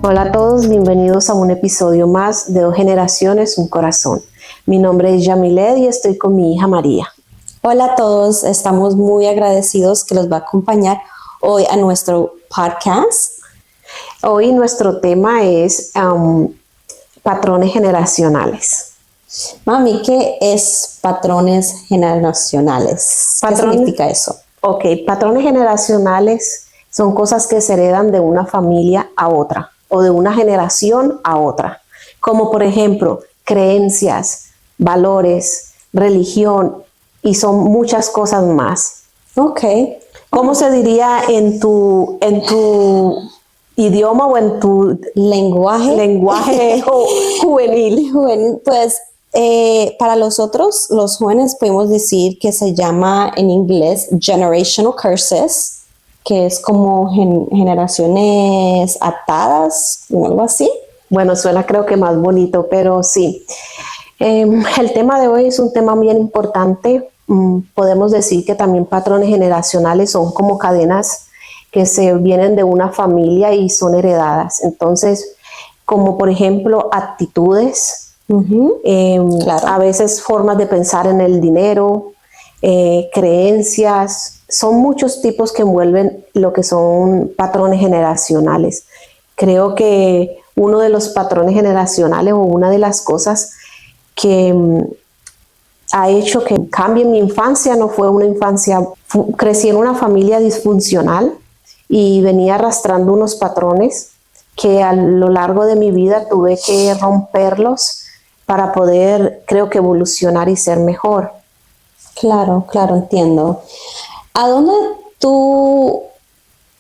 Hola a todos, bienvenidos a un episodio más de Dos Generaciones, un Corazón. Mi nombre es Yamilet y estoy con mi hija María. Hola a todos, estamos muy agradecidos que los va a acompañar hoy a nuestro podcast. Hoy nuestro tema es patrones generacionales. Mami, ¿qué es patrones generacionales? ¿Qué significa eso? Ok, patrones generacionales son cosas que se heredan de una familia a otra o de una generación a otra, como por ejemplo creencias, valores, religión y son muchas cosas más. Ok. ¿Cómo se diría en tu idioma o en tu lenguaje juvenil? Pues para nosotros, los jóvenes, podemos decir que se llama en inglés generational curses, que es como generaciones atadas o algo así. Bueno, suena creo que más bonito, pero sí. El tema de hoy es un tema bien importante. Podemos decir que también patrones generacionales son como cadenas que se vienen de una familia y son heredadas. Entonces, como por ejemplo actitudes, Claro. a veces formas de pensar en el dinero, creencias, son muchos tipos que envuelven lo que son patrones generacionales. Creo que uno de los patrones generacionales o una de las cosas que ha hecho que cambie mi infancia no fue una infancia, crecí en una familia disfuncional y venía arrastrando unos patrones que a lo largo de mi vida tuve que romperlos para poder, creo que evolucionar y ser mejor. Claro, entiendo. ¿A dónde tú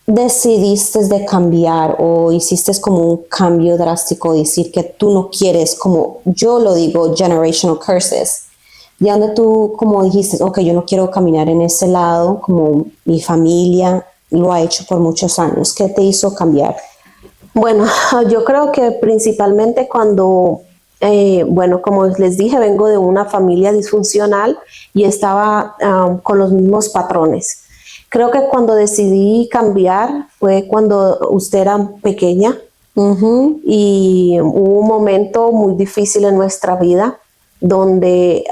decidiste de cambiar o hiciste como un cambio drástico, decir que tú no quieres, como yo lo digo, generational curses? ¿De dónde tú como dijiste, ok, yo no quiero caminar en ese lado, como mi familia lo ha hecho por muchos años? ¿Qué te hizo cambiar? Bueno, yo creo que principalmente cuando, como les dije, vengo de una familia disfuncional y estaba con los mismos patrones. Creo que cuando decidí cambiar fue cuando usted era pequeña y hubo un momento muy difícil en nuestra vida donde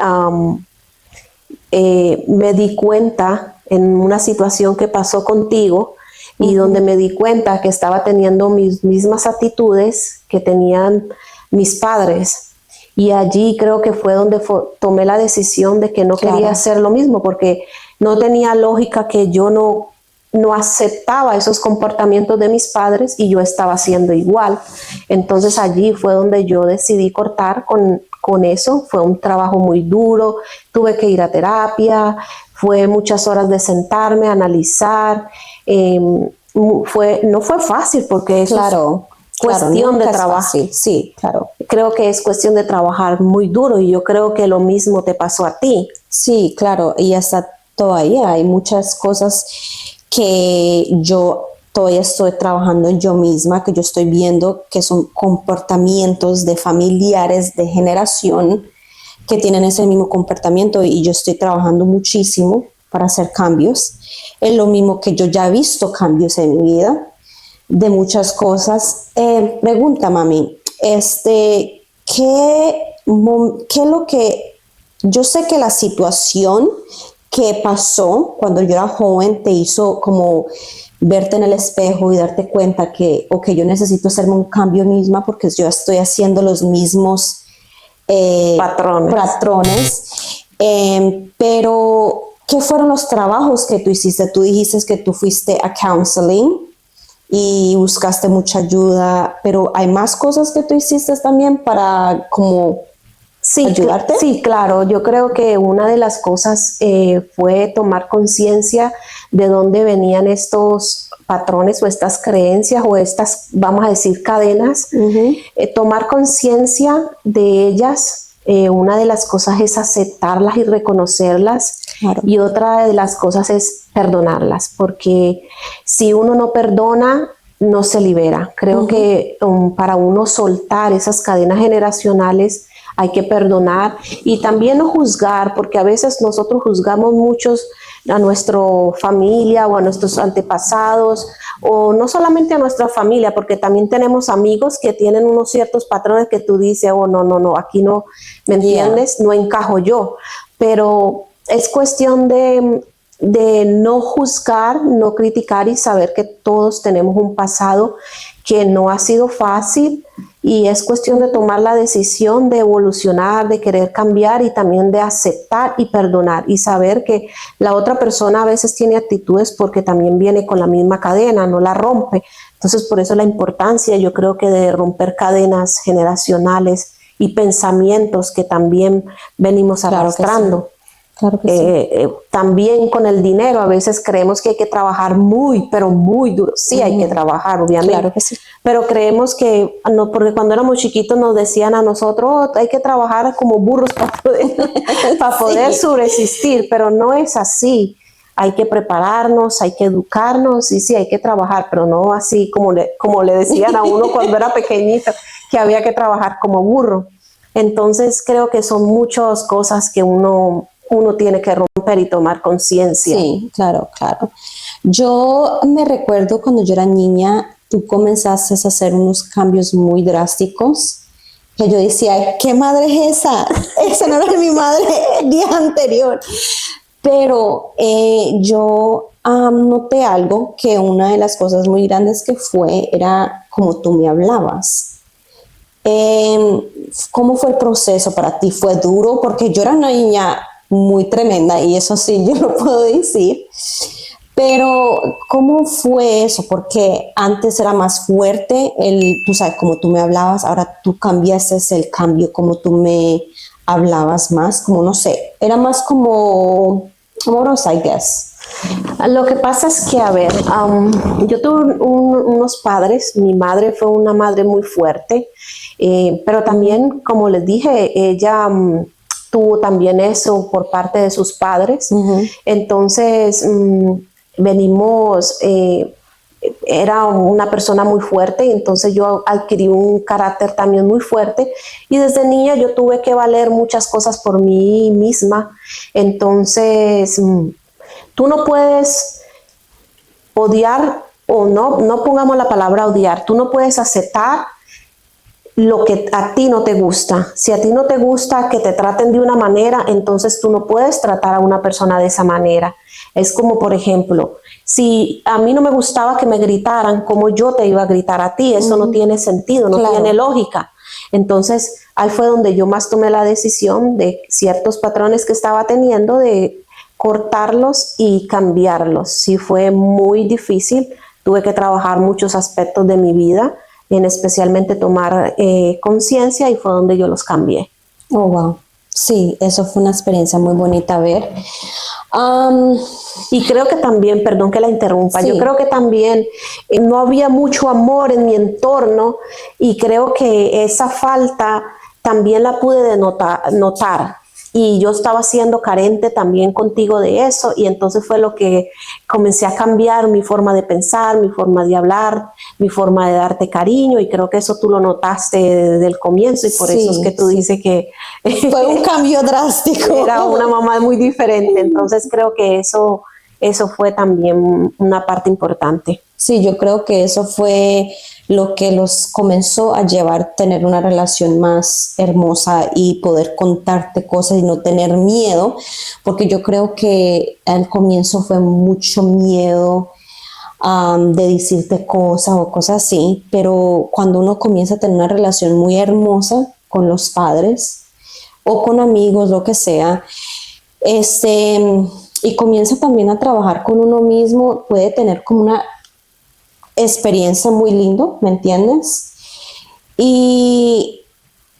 me di cuenta en una situación que pasó contigo y donde me di cuenta que estaba teniendo mis mismas actitudes que tenían mis padres. Y allí creo que fue donde tomé la decisión de que no quería hacer lo mismo, porque no tenía lógica que yo no aceptaba esos comportamientos de mis padres y yo estaba haciendo igual. Entonces allí fue donde yo decidí cortar con eso. Fue un trabajo muy duro, tuve que ir a terapia, fue muchas horas de sentarme, analizar. No fue fácil porque eso es cuestión de trabajo. Sí, claro. Creo que es cuestión de trabajar muy duro y yo creo que lo mismo te pasó a ti. Sí, claro, y hasta todavía hay muchas cosas que yo todavía estoy trabajando en yo misma, que yo estoy viendo que son comportamientos de familiares de generación que tienen ese mismo comportamiento y yo estoy trabajando muchísimo para hacer cambios. Es lo mismo que yo ya he visto cambios en mi vida de muchas cosas. Pregunta, mami, ¿qué es lo que... Yo sé que la situación que pasó cuando yo era joven te hizo como verte en el espejo y darte cuenta que, ok, yo necesito hacerme un cambio misma porque yo estoy haciendo los mismos patrones. Pero, ¿qué fueron los trabajos que tú hiciste? Tú dijiste que tú fuiste a counseling y buscaste mucha ayuda, pero ¿hay más cosas que tú hiciste también para como ayudarte? Sí, claro. Yo creo que una de las cosas fue tomar conciencia de dónde venían estos patrones o estas creencias o estas, vamos a decir, cadenas. Tomar conciencia de ellas. Una de las cosas es aceptarlas y reconocerlas. Claro. Y otra de las cosas es perdonarlas, porque si uno no perdona, no se libera. Creo que para uno soltar esas cadenas generacionales hay que perdonar y también no juzgar, porque a veces nosotros juzgamos a nuestra familia o a nuestros antepasados, o no solamente a nuestra familia, porque también tenemos amigos que tienen unos ciertos patrones que tú dices, oh, no, no, no, aquí no, ¿me entiendes? No encajo yo, pero es cuestión de no juzgar, no criticar y saber que todos tenemos un pasado que no ha sido fácil y es cuestión de tomar la decisión de evolucionar, de querer cambiar y también de aceptar y perdonar y saber que la otra persona a veces tiene actitudes porque también viene con la misma cadena, no la rompe. Entonces por eso la importancia yo creo que de romper cadenas generacionales y pensamientos que también venimos arrastrando. Claro que sí. También con el dinero, a veces creemos que hay que trabajar muy, pero muy duro. Sí, hay que trabajar, obviamente. Claro que sí. Pero creemos que, no, porque cuando éramos chiquitos nos decían a nosotros, oh, hay que trabajar como burros para poder subsistir, pero no es así. Hay que prepararnos, hay que educarnos y sí, hay que trabajar, pero no así como le decían a uno cuando era pequeñito, que había que trabajar como burro. Entonces creo que son muchas cosas que uno tiene que romper y tomar conciencia. Sí, claro, claro. Yo me recuerdo cuando yo era niña, tú comenzaste a hacer unos cambios muy drásticos, que yo decía, "Ay, ¿qué madre es esa? Esa no era mi madre el día anterior". Pero yo noté algo, que una de las cosas muy grandes que era como tú me hablabas. ¿Cómo fue el proceso para ti? ¿Fue duro? Porque yo era una niña muy tremenda y eso sí, yo lo puedo decir. Pero, ¿cómo fue eso? Porque antes era más fuerte, tú sabes, como tú me hablabas, ahora tú cambiaste el cambio, como tú me hablabas más, como no sé, era más como amorosa, I guess. Lo que pasa es que, a ver, yo tuve unos padres, mi madre fue una madre muy fuerte, pero también, como les dije, ella tuvo también eso por parte de sus padres. Entonces, venimos, era una persona muy fuerte y entonces yo adquirí un carácter también muy fuerte y desde niña yo tuve que valer muchas cosas por mí misma. Entonces, tú no puedes odiar o no pongamos la palabra odiar, tú no puedes aceptar lo que a ti no te gusta. Si a ti no te gusta que te traten de una manera, entonces tú no puedes tratar a una persona de esa manera. Es como, por ejemplo, si a mí no me gustaba que me gritaran, ¿cómo yo te iba a gritar a ti? Eso no tiene sentido, no tiene lógica. Entonces, ahí fue donde yo más tomé la decisión de ciertos patrones que estaba teniendo, de cortarlos y cambiarlos. Sí, fue muy difícil. Tuve que trabajar muchos aspectos de mi vida, en especialmente tomar conciencia, y fue donde yo los cambié. Oh, wow. Sí, eso fue una experiencia muy bonita a ver. Y creo que también, perdón que la interrumpa, yo creo que también no había mucho amor en mi entorno y creo que esa falta también la pude notar. Y yo estaba siendo carente también contigo de eso, y entonces fue lo que comencé a cambiar mi forma de pensar, mi forma de hablar, mi forma de darte cariño, y creo que eso tú lo notaste desde el comienzo y por eso es que tú dices que fue un cambio drástico. Era una mamá muy diferente, entonces creo que eso fue también una parte importante. Sí, yo creo que eso fue lo que los comenzó a llevar a tener una relación más hermosa y poder contarte cosas y no tener miedo, porque yo creo que al comienzo fue mucho miedo de decirte cosas o cosas así, pero cuando uno comienza a tener una relación muy hermosa con los padres o con amigos, lo que sea, y comienza también a trabajar con uno mismo, puede tener como una experiencia muy lindo, ¿me entiendes? Y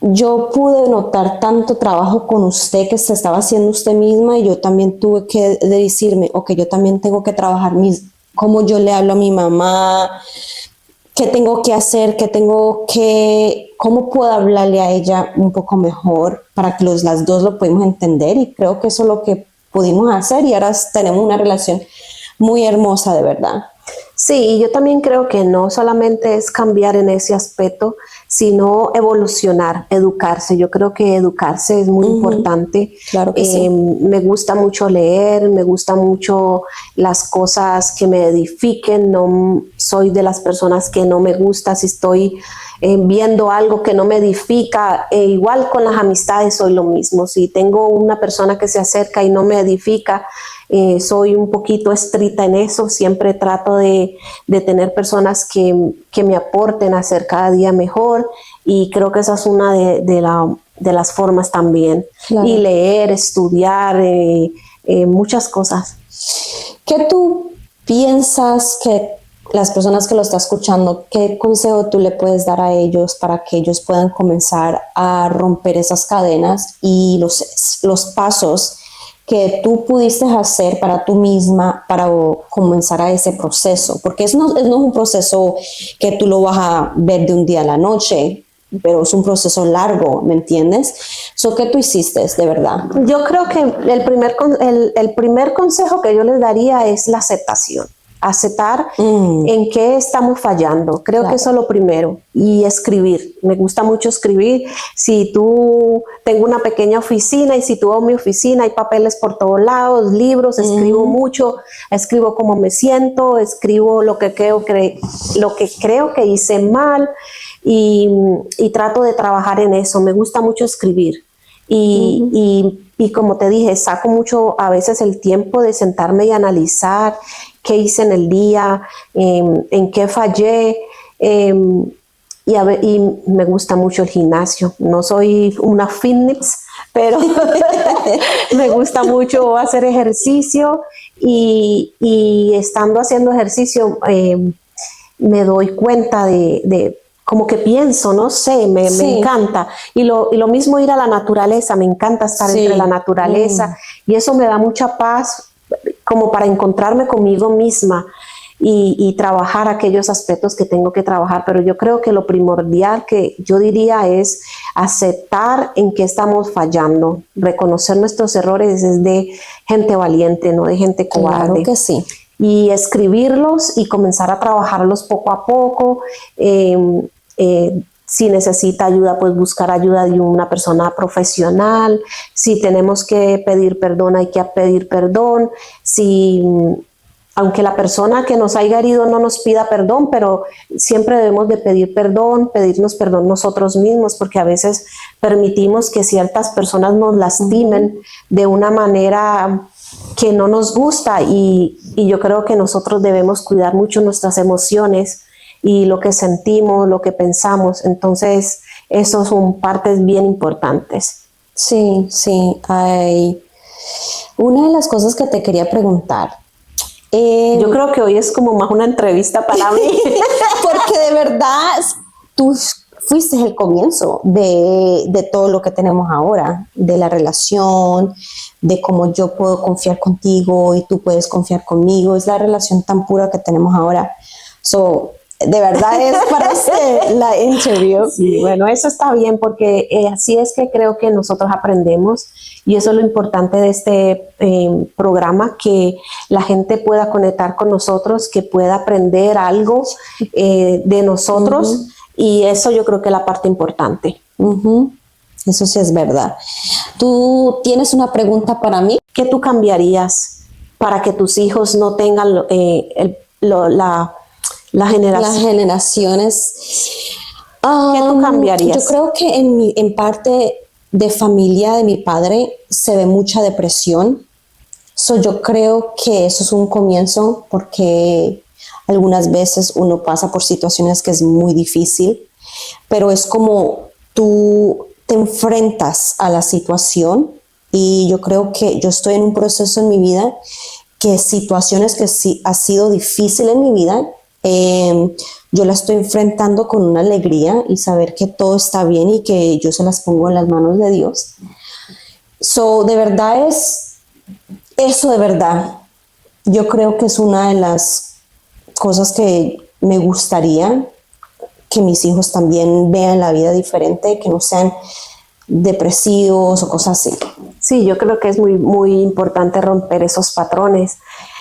yo pude notar tanto trabajo con usted que se estaba haciendo usted misma, y yo también tuve que decirme, ok, yo también tengo que trabajar cómo yo le hablo a mi mamá, qué tengo que hacer, cómo puedo hablarle a ella un poco mejor para que las dos lo podamos entender, y creo que eso es lo que pudimos hacer y ahora tenemos una relación muy hermosa, de verdad. Sí, y yo también creo que no solamente es cambiar en ese aspecto, sino evolucionar, educarse. Yo creo que educarse es muy importante. Claro que sí. Me gusta mucho leer, me gusta mucho las cosas que me edifiquen. No soy de las personas que no me gusta si estoy viendo algo que no me edifica. Igual con las amistades soy lo mismo. Si tengo una persona que se acerca y no me edifica, soy un poquito estricta en eso, siempre trato de tener personas que me aporten a ser cada día mejor, y creo que esa es una de las formas también. Claro. Y leer, estudiar, muchas cosas. ¿Qué tú piensas que las personas que lo están escuchando, qué consejo tú le puedes dar a ellos para que ellos puedan comenzar a romper esas cadenas y los pasos que tú pudiste hacer para tú misma para comenzar a ese proceso? Porque no es un proceso que tú lo vas a ver de un día a la noche, pero es un proceso largo, ¿me entiendes? ¿Qué tú hiciste de verdad? Yo creo que el primer consejo que yo les daría es la aceptación. Aceptar en qué estamos fallando. Creo que eso es lo primero. Y escribir. Me gusta mucho escribir. Tengo una pequeña oficina, y si tú vas a mi oficina hay papeles por todos lados, libros, escribo mucho, escribo cómo me siento, escribo lo que creo que hice mal, y trato de trabajar en eso. Me gusta mucho escribir. Y como te dije, saco mucho a veces el tiempo de sentarme y analizar qué hice en el día, en qué fallé, y me gusta mucho el gimnasio. No soy una fitness, pero me gusta mucho hacer ejercicio, y estando haciendo ejercicio me doy cuenta de como que pienso, no sé, me encanta. Y lo mismo ir a la naturaleza, me encanta estar entre la naturaleza, y eso me da mucha paz, como para encontrarme conmigo misma y trabajar aquellos aspectos que tengo que trabajar. Pero yo creo que lo primordial que yo diría es aceptar en qué estamos fallando. Reconocer nuestros errores es de gente valiente, no de gente cobarde. Claro que sí. Y escribirlos y comenzar a trabajarlos poco a poco. Si necesita ayuda, pues buscar ayuda de una persona profesional. Si tenemos que pedir perdón, hay que pedir perdón. Aunque la persona que nos haya herido no nos pida perdón, pero siempre debemos de pedir perdón, pedirnos perdón nosotros mismos, porque a veces permitimos que ciertas personas nos lastimen de una manera que no nos gusta, y yo creo que nosotros debemos cuidar mucho nuestras emociones y lo que sentimos, lo que pensamos. Entonces, esos son partes bien importantes. Sí, sí. Una de las cosas que te quería preguntar. Yo creo que hoy es como más una entrevista para mí. Porque de verdad tú fuiste el comienzo de todo lo que tenemos ahora, de la relación, de cómo yo puedo confiar contigo y tú puedes confiar conmigo. Es la relación tan pura que tenemos ahora. De verdad es para hacer la interview. Sí, bueno, eso está bien, porque así es que creo que nosotros aprendemos, y eso es lo importante de este programa, que la gente pueda conectar con nosotros, que pueda aprender algo de nosotros, y eso yo creo que es la parte importante. Eso sí es verdad. ¿Tú tienes una pregunta para mí? ¿Qué tú cambiarías para que tus hijos no tengan las generaciones? ¿Qué tú cambiarías? Yo creo que en parte de familia de mi padre se ve mucha depresión. Yo creo que eso es un comienzo, porque algunas veces uno pasa por situaciones que es muy difícil, pero es como tú te enfrentas a la situación, y yo creo que yo estoy en un proceso en mi vida que situaciones que sí ha sido difícil en mi vida, yo la estoy enfrentando con una alegría y saber que todo está bien y que yo se las pongo en las manos de Dios. De verdad es eso, de verdad. Yo creo que es una de las cosas que me gustaría que mis hijos también vean la vida diferente, que no sean depresivos o cosas así. Sí, yo creo que es muy, muy importante romper esos patrones.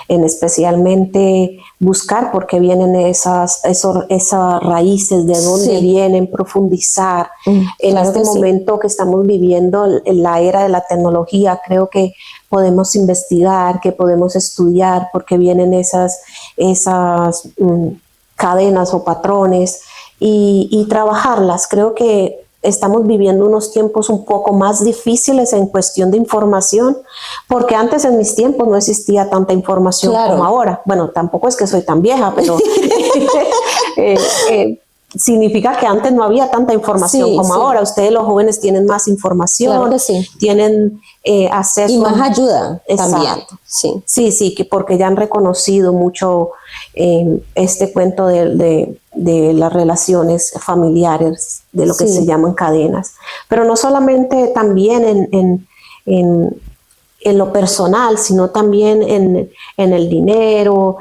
en especialmente buscar por qué vienen esas raíces, de dónde vienen, profundizar. En claro este que sí. momento que estamos viviendo, en la era de la tecnología, creo que podemos investigar, que podemos estudiar por qué vienen esas cadenas o patrones y trabajarlas. Creo que estamos viviendo unos tiempos un poco más difíciles en cuestión de información, porque antes en mis tiempos no existía tanta información como ahora. Bueno, tampoco es que soy tan vieja, pero significa que antes no había tanta información como ahora. Ustedes los jóvenes tienen más información, tienen acceso. Y más ayuda también. Sí, que porque ya han reconocido mucho este cuento de las relaciones familiares, de lo que se llaman cadenas. Pero no solamente también en lo personal, sino también en el dinero.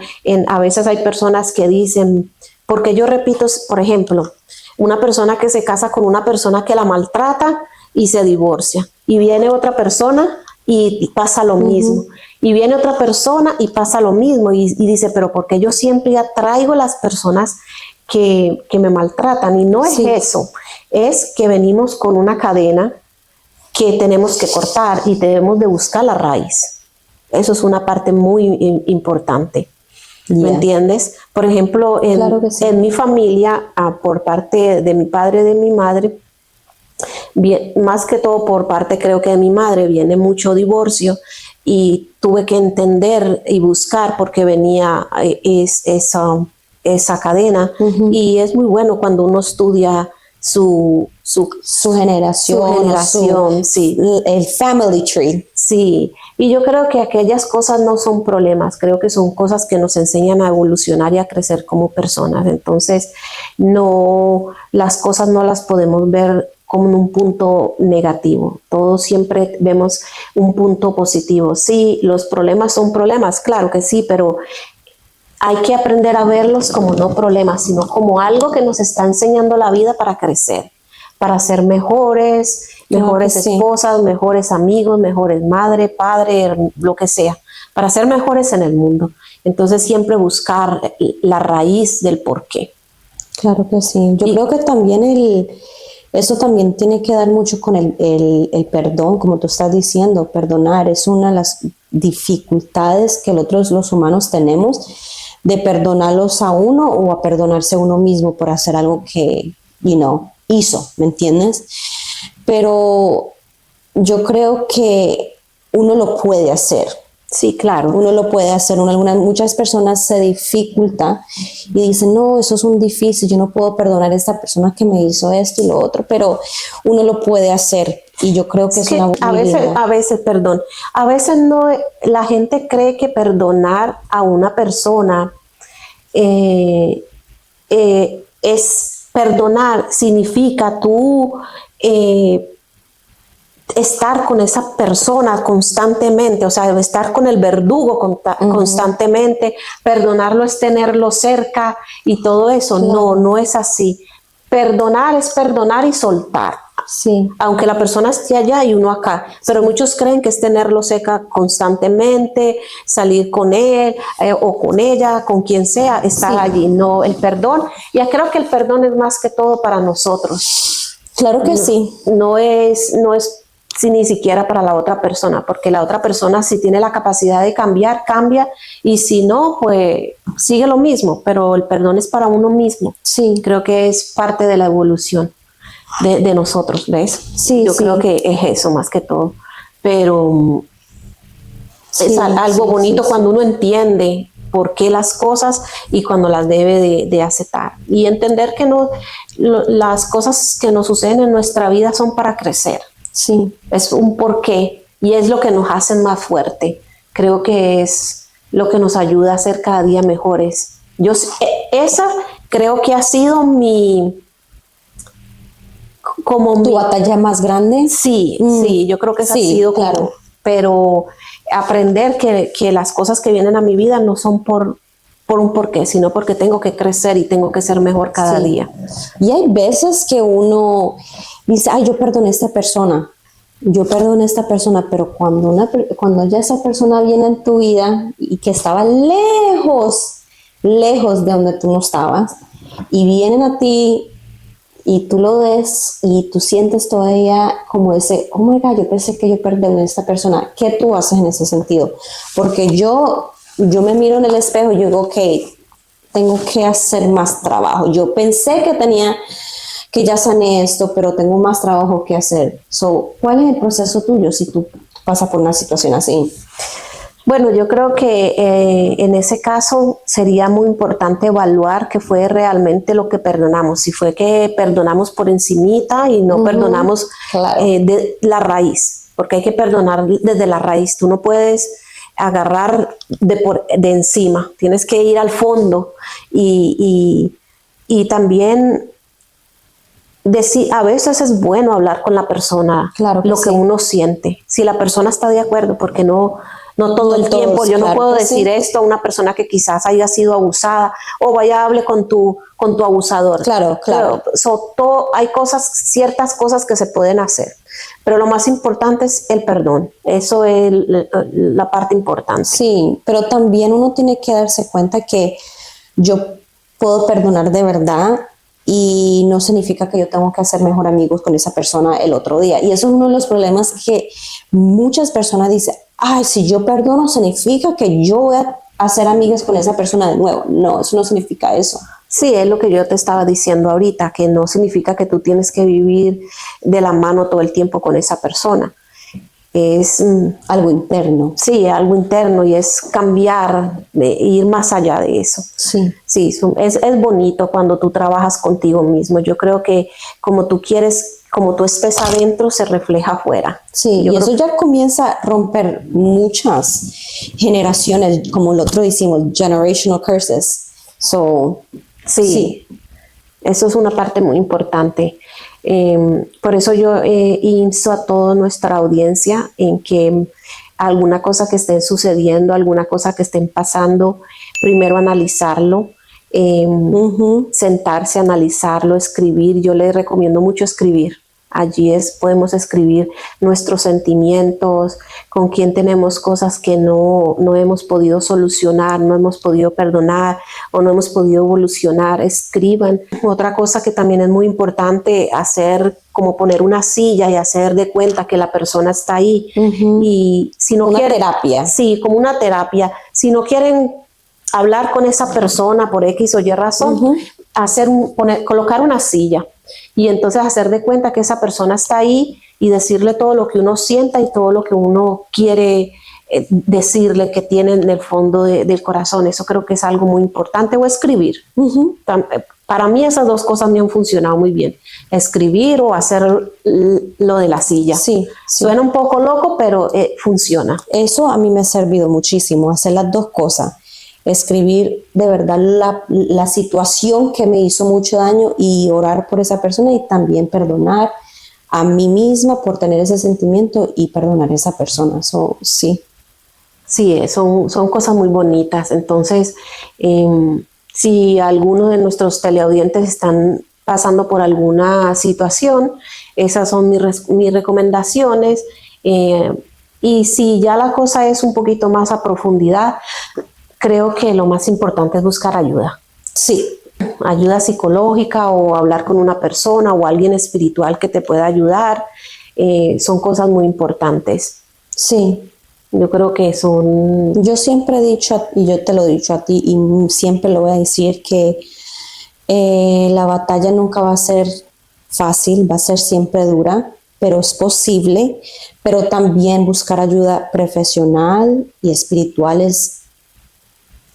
A veces hay personas que dicen, porque yo repito, por ejemplo, una persona que se casa con una persona que la maltrata y se divorcia, y viene otra persona y pasa lo mismo, y viene otra persona y pasa lo mismo, y dice, pero ¿por qué yo siempre atraigo a las personas que me maltratan? Y no es eso, es que venimos con una cadena que tenemos que cortar y tenemos de buscar la raíz. Eso es una parte muy importante. ¿Me entiendes? Por ejemplo, en mi familia, por parte de mi padre y de mi madre, más que todo por parte creo que de mi madre, viene mucho divorcio, y tuve que entender y buscar por qué venía esa cadena. Y es muy bueno cuando uno estudia su generación, el family tree. Sí, y yo creo que aquellas cosas no son problemas, creo que son cosas que nos enseñan a evolucionar y a crecer como personas. Entonces, las cosas no las podemos ver como en un punto negativo. Todos siempre vemos un punto positivo. Sí, los problemas son problemas, claro que sí, pero hay que aprender a verlos como no problemas, sino como algo que nos está enseñando la vida para crecer, para ser mejores esposas, mejores amigos, mejores madre, padre, lo que sea, para ser mejores en el mundo. Entonces siempre buscar la raíz del porqué. Claro que sí. Yo creo que también eso también tiene que dar mucho con el perdón, como tú estás diciendo. Perdonar es una de las dificultades que los humanos tenemos, de perdonarlos a uno o a perdonarse a uno mismo por hacer algo que, hizo, ¿me entiendes? Pero yo creo que uno lo puede hacer. Sí, claro. Uno lo puede hacer. Muchas personas se dificulta y dicen, no, eso es un difícil, yo no puedo perdonar a esta persona que me hizo esto y lo otro, pero uno lo puede hacer, y yo creo que es una a veces no, la gente cree que perdonar a una persona es perdonar, significa tú estar con esa persona constantemente, o sea, estar con el verdugo constantemente. Perdonarlo es tenerlo cerca y todo eso. No es así. Perdonar es perdonar y soltar. Sí. Aunque la persona esté allá y uno acá, pero muchos creen que es tenerlo cerca constantemente, salir con él o con ella, con quien sea, estar allí. No, el perdón, y creo que el perdón es más que todo para nosotros. Claro que sí. No es ni siquiera para la otra persona, porque la otra persona, si tiene la capacidad de cambiar, cambia, y si no, pues sigue lo mismo, pero el perdón es para uno mismo. Sí. Creo que es parte de la evolución de nosotros, ¿ves? Sí, yo creo que es eso más que todo, pero es algo bonito cuando uno entiende por qué las cosas y cuando las debe de aceptar, y entender que las cosas que nos suceden en nuestra vida son para crecer. Sí. Es un porqué, y es lo que nos hace más fuerte. Creo que es lo que nos ayuda a ser cada día mejores. Esa creo que ha sido ¿Tu batalla más grande? Sí, yo creo que esa ha sido, claro. Pero aprender que las cosas que vienen a mi vida no son por un porqué, sino porque tengo que crecer y tengo que ser mejor cada día. Y hay veces que uno dice, yo perdoné a esta persona, yo perdoné a esta persona, pero cuando ya esa persona viene en tu vida y que estaba lejos, lejos de donde tú no estabas, y vienen a ti y tú lo ves y tú sientes todavía como ese, oh my God, yo pensé que yo perdoné a esta persona. ¿Qué tú haces en ese sentido? Porque yo me miro en el espejo y yo digo, ok, tengo que hacer más trabajo. Yo pensé que ya sané esto, pero tengo más trabajo que hacer. So, ¿cuál es el proceso tuyo si tú pasas por una situación así? Bueno, yo creo que en ese caso sería muy importante evaluar qué fue realmente lo que perdonamos. Si fue que perdonamos por encimita y no perdonamos claro. de la raíz, porque hay que perdonar desde la raíz. Tú no puedes agarrar de encima, tienes que ir al fondo y también decir, a veces es bueno hablar con la persona Claro que lo que sí. uno siente, si la persona está de acuerdo, porque no todo el tiempo. Yo no claro puedo que decir sí. esto a una persona que quizás haya sido abusada o vaya hable con tu abusador. Claro. Hay ciertas cosas que se pueden hacer, pero lo más importante es el perdón. Eso es la parte importante. Sí, pero también uno tiene que darse cuenta que yo puedo perdonar de verdad y no significa que yo tengo que hacer mejor amigos con esa persona el otro día. Y eso es uno de los problemas que muchas personas dicen, ay, si yo perdono significa que yo voy a hacer amigas con esa persona de nuevo. No, eso no significa eso. Sí, es lo que yo te estaba diciendo ahorita, que no significa que tú tienes que vivir de la mano todo el tiempo con esa persona. Es algo interno. Sí, algo interno, y es cambiar, ir más allá de eso. Sí. Sí, es bonito cuando tú trabajas contigo mismo. Yo creo que como tú quieres, como tú estés adentro, se refleja afuera. Sí, y eso ya comienza a romper muchas generaciones, como el otro decimos, generational curses. Sí, eso es una parte muy importante. Por eso yo insto a toda nuestra audiencia en que alguna cosa que esté sucediendo, alguna cosa que estén pasando, primero analizarlo, sentarse, analizarlo, escribir. Yo les recomiendo mucho escribir. Allí podemos escribir nuestros sentimientos, con quién tenemos cosas que no hemos podido solucionar, no hemos podido perdonar o no hemos podido evolucionar. Escriban. Otra cosa que también es muy importante hacer, como poner una silla y hacer de cuenta que la persona está ahí. Y si no quieren, terapia. Sí, como una terapia. Si no quieren hablar con esa persona por X o Y razón, colocar una silla. Y entonces hacer de cuenta que esa persona está ahí y decirle todo lo que uno sienta y todo lo que uno quiere decirle que tiene en el fondo del corazón. Eso creo que es algo muy importante. O escribir. Para mí esas dos cosas me han funcionado muy bien. Escribir o hacer lo de la silla. Sí. Suena un poco loco, pero funciona. Eso a mí me ha servido muchísimo, hacer las dos cosas. Escribir de verdad la situación que me hizo mucho daño y orar por esa persona, y también perdonar a mí misma por tener ese sentimiento y perdonar a esa persona. Sí. Sí, son cosas muy bonitas. Entonces, si alguno de nuestros teleaudientes están pasando por alguna situación, esas son mis recomendaciones. Y si ya la cosa es un poquito más a profundidad, creo que lo más importante es buscar ayuda. Sí. Ayuda psicológica, o hablar con una persona o alguien espiritual que te pueda ayudar. Son cosas muy importantes. Sí. Yo creo que yo siempre he dicho, y yo te lo he dicho a ti y siempre lo voy a decir, que la batalla nunca va a ser fácil, va a ser siempre dura, pero es posible. Pero también buscar ayuda profesional y espiritual es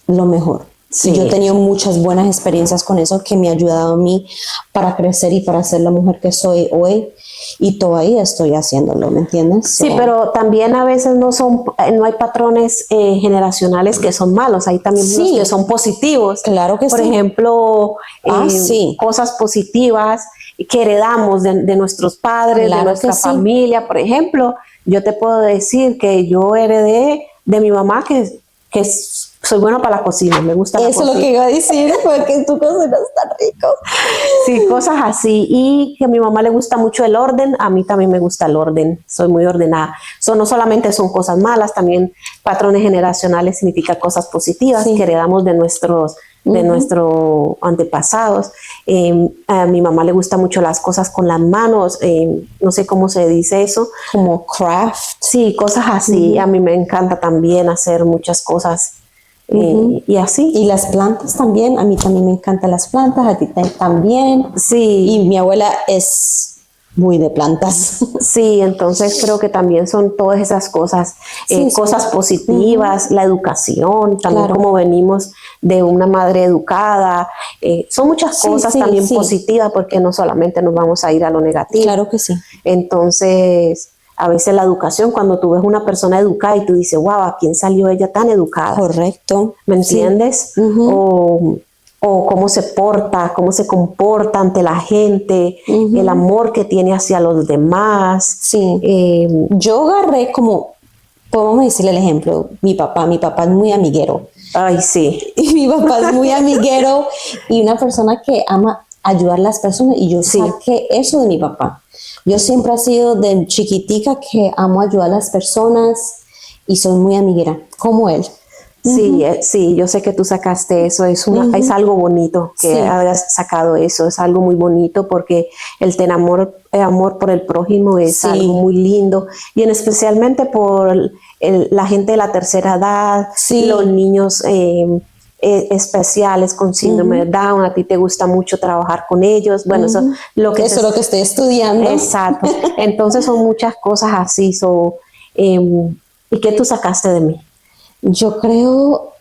lo mejor. Sí. Yo he tenido muchas buenas experiencias con eso, que me ha ayudado a mí para crecer y para ser la mujer que soy hoy, y todavía estoy haciéndolo, ¿me entiendes? Sí, pero también a veces no hay patrones generacionales que son malos, hay también unos que son positivos. Claro que Por ejemplo, cosas positivas que heredamos de nuestros padres, de nuestra familia. Por ejemplo, yo te puedo decir que yo heredé de mi mamá que soy buena para la cocina, me gusta la Eso es cocina. lo que iba a decir, porque tu cocinas tan rico. Sí, cosas así. Y que a mi mamá le gusta mucho el orden, a mí también me gusta el orden, soy muy ordenada. No solamente son cosas malas, también patrones generacionales significa cosas positivas Sí. que heredamos de nuestros antepasados. A mi mamá le gusta mucho las cosas con las manos, no sé cómo se dice eso. Como craft. Sí, cosas así. A mí me encanta también hacer muchas cosas y así. Y las plantas también, a mí también me encantan las plantas, a ti también. Sí. Y mi abuela es muy de plantas. Sí, entonces creo que también son todas esas cosas, Sí, cosas positivas, la educación, también Claro. como venimos de una madre educada, son muchas Sí, cosas sí, también sí. positivas porque no solamente nos vamos a ir a lo negativo. Claro que sí. Entonces, a veces la educación, cuando tú ves una persona educada y tú dices, wow, ¿a quién salió ella tan educada? Correcto. ¿Me entiendes? O cómo se porta, cómo se comporta ante la gente, el amor que tiene hacia los demás. Sí. Yo agarré como, podemos decirle el ejemplo, mi papá es muy amiguero. Ay, sí. Y mi papá es muy amiguero y una persona que ama ayudar a las personas y yo Sí. saqué eso de mi papá. Yo siempre he sido de chiquitica que amo ayudar a las personas y soy muy amiguera, como él. Sí, sí, yo sé que tú sacaste eso, es algo bonito que Sí. hayas sacado eso, es algo muy bonito porque el amor por el prójimo es Sí. algo muy lindo y especialmente por la gente de la tercera edad, Sí. los niños especiales con síndrome de Down, a ti te gusta mucho trabajar con ellos, bueno, eso Eso es lo que estoy estudiando. Exacto, entonces son muchas cosas así, ¿y qué tú sacaste de mí? Yo creo,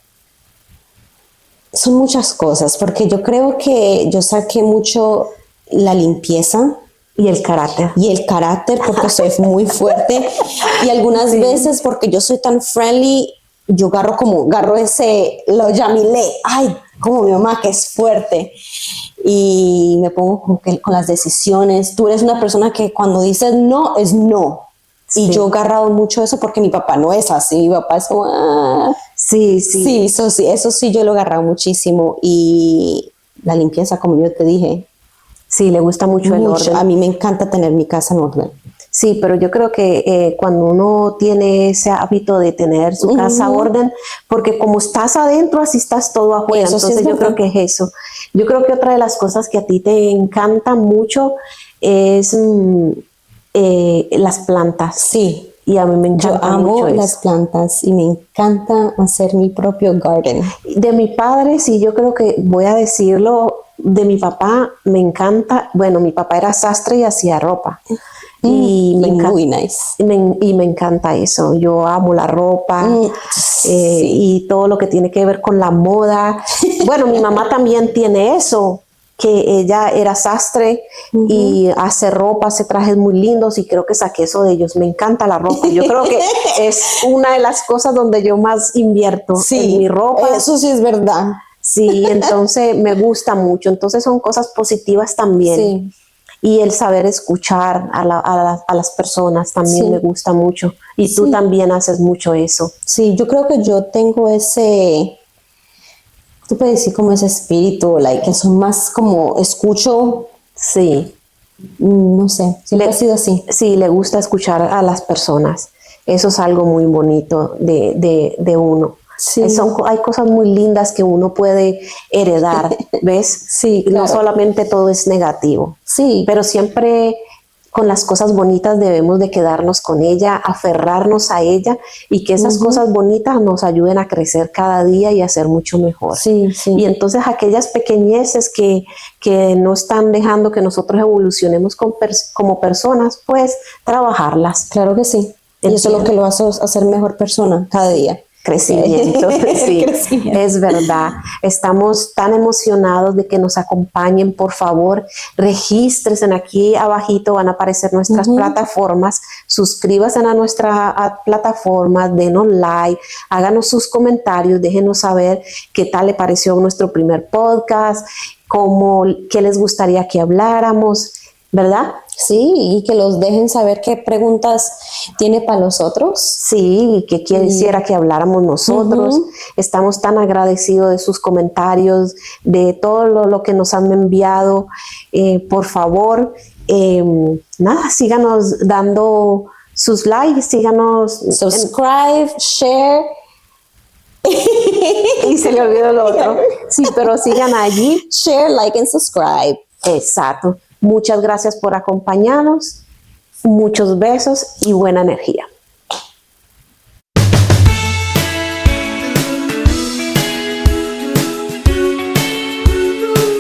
son muchas cosas, porque yo creo que yo saqué mucho la limpieza Y el carácter. y el carácter, porque soy muy fuerte. Y algunas veces, porque yo soy tan friendly, yo agarro ese, lo llamilé, ay, como mi mamá que es fuerte. Y me pongo como que con las decisiones. Tú eres una persona que cuando dices no, es no. Y Sí. yo he agarrado mucho eso porque mi papá no es así. Mi papá es como, Sí, sí. Sí, eso sí yo lo he agarrado muchísimo. Y la limpieza, como yo te dije, Sí, le gusta mucho el mucho. orden. A mí me encanta tener mi casa en orden. Sí, pero yo creo que cuando uno tiene ese hábito de tener su casa orden, porque como estás adentro, así estás todo afuera. Eso sí Entonces es yo creo verdad. que es eso. Yo creo que otra de las cosas que a ti te encanta mucho es las plantas. Sí, Y a mí me yo encanta amo mucho las eso. plantas y me encanta hacer mi propio garden. De mi padre, sí, yo creo que voy a decirlo, de mi papá me encanta, bueno, mi papá era sastre y hacía ropa. Y me encanta. Muy nice. Y me encanta eso. Yo amo la ropa Sí. y todo lo que tiene que ver con la moda. Bueno, mi mamá también tiene eso, que ella era sastre y hace ropa, hace trajes muy lindos y creo que saqué eso de ellos. Me encanta la ropa. Yo creo que es una de las cosas donde yo más invierto en mi ropa. Eso sí es verdad. Sí, entonces me gusta mucho. Entonces son cosas positivas también. Sí. Y el saber escuchar a las personas también Sí. me gusta mucho. Y tú Sí. también haces mucho eso. Sí, yo creo que yo tengo ese, tú puedes decir como ese espíritu, que son más como escucho, Sí. no sé, siempre ha sido así. Sí, le gusta escuchar a las personas. Eso es algo muy bonito de uno. Sí. Hay cosas muy lindas que uno puede heredar, ¿ves? Sí, No claro. solamente todo es negativo. Sí, Pero siempre con las cosas bonitas debemos de quedarnos con ella, aferrarnos a ella y que esas cosas bonitas nos ayuden a crecer cada día y a ser mucho mejor. Sí, sí. Y entonces aquellas pequeñeces que no están dejando que nosotros evolucionemos como personas, pues trabajarlas. Claro que sí. Y eso es lo que lo hace hacer mejor persona cada día. Crecimiento, sí, Crecimiento. es verdad. Estamos tan emocionados de que nos acompañen. Por favor, regístrense aquí abajito, van a aparecer nuestras plataformas. Suscríbanse a nuestra plataforma, denos like, háganos sus comentarios, déjenos saber qué tal le pareció nuestro primer podcast, qué les gustaría que habláramos. ¿verdad? Sí, y que los dejen saber qué preguntas tiene para los otros. Sí, que quisiera que habláramos nosotros. Estamos tan agradecidos de sus comentarios, de todo lo que nos han enviado. Por favor, nada, síganos dando sus likes, síganos. Subscribe, share. Y se le olvidó lo otro. Sí, pero sigan allí. Share, like and subscribe. Exacto. Muchas gracias por acompañarnos. Muchos besos y buena energía.